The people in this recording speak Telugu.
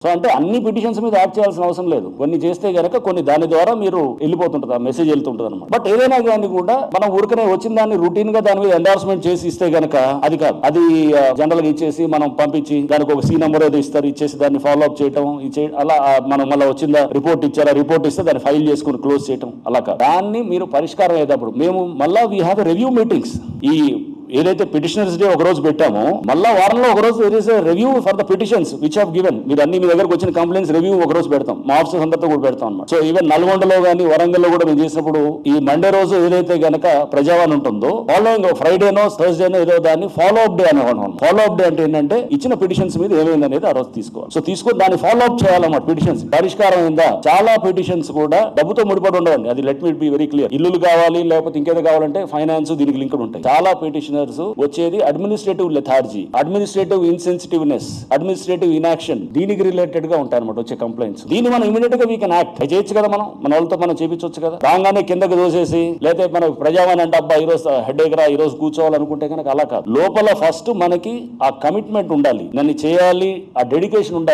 సో అంటే అన్ని పిటిషన్స్ మీద యాక్ట్ చేయాల్సిన అవసరం లేదు. కొన్ని చేస్తే గనక కొన్ని దాని ద్వారా మీరు వెళ్ళిపోతుంటది, ఆ మెసేజ్ వెళ్తుంటది అనమాట. బట్ ఏదైనా కానీ కూడా మనం ఊరికనే వచ్చిన దాన్ని రొటీన్ గా దాని మీద ఎండార్స్మెంట్ చేసి ఇస్తే గనక అది కాదు. అది జనరల్ గా ఇచ్చేసి మనం పంపించి దానికి ఒక సి నెంబర్ ఏదో ఇస్తారు, ఇచ్చేసి దాన్ని ఫాలో అప్ చేయటం అలా మనం మళ్ళీ వచ్చిందా రిపోర్ట్ ఇచ్చారా, రిపోర్ట్ ఇస్తే దాన్ని ఫైల్ చేసుకుని క్లోజ్ చేయటం అలా కాదు. దాన్ని మీరు పరిష్కారం అయ్యేటప్పుడు మేము మళ్ళా వీ హ్యావ్ రివ్యూ మీటింగ్స్. ఈ ఏదైతే పిటిషనర్స్ డే ఒక రోజు పెట్టామో మళ్ళా వారంలో ఒక రోజు review for the petitions which have given. మీరు అన్ని మీ దగ్గరకు వచ్చిన కంప్లైంట్స్ రివ్యూ ఒక రోజు పెడతాం, మా ఆఫీసర్స్ అందరితో కూడా పెడతాం అన్నమాట. సో ఈవెన్ నల్గొండలో కానీ వరంగల్లో కూడా మేము చేసినప్పుడు ఈ మండే రోజు ఏదైతే గనక ప్రజావాణి ఉంటుందో ఫాలోయింగ్ ఫ్రైడేనో థర్స్డేనో ఏదో దాన్ని ఫాలో అప్ డే అనేవాళ్ళం. ఫాలో అప్ డే అంటే ఏంటంటే ఇచ్చిన పిటిషన్స్ మీద ఏమైంది అనేది ఆ రోజు తీసుకోవాలి. సో తీసుకొని దాన్ని ఫాలో అప్ చేయాలన్నమాట. పిటిషన్స్ పరిష్కారం అయిందా? చాలా పిటిషన్స్ కూడా డబ్బుతో ముడిపడి ఉండవండి, అది let me be very clear. ఇల్లులు కావాలి లేకపోతే ఇంకేదో కావాలంటే ఫైనాన్స్ దీనికి లింక్డ్ ఉంటాయి. చాలా పిటిషనర్స్ వచ్చేది అడ్మినిస్ట్రేటివ్ లెథార్జీ, అడ్మినిస్ట్రేటివ్ ఇన్సెన్సిటివ్నెస్, అడ్మినిస్ట్రేటివ్ ఇనాక్షన్, దీనికి రిలేటెడ్ గా ఉంటాయి అనమాట వచ్చే కంప్లైంట్స్. దీన్ని మనం ఇమీడియట్ గా వీ కెన్ యాక్ట్ చేయొచ్చు కదా, మన వాళ్ళతో మనం చేపించవచ్చు కదా. రాగానే కిందకి దోసేసి లేకపోతే మన ప్రజావాణి అంటే అబ్బా ఈరోజు హెడ్ రా ఈరోజు కూర్చోవాలనుకుంటే కనుక అలా కాదు. లోపల ఫస్ట్ మనకి ఆ కమిట్మెంట్ ఉండాలి, నన్ను చేయాలి, ఆ డెడికేషన్ ఉండాలి.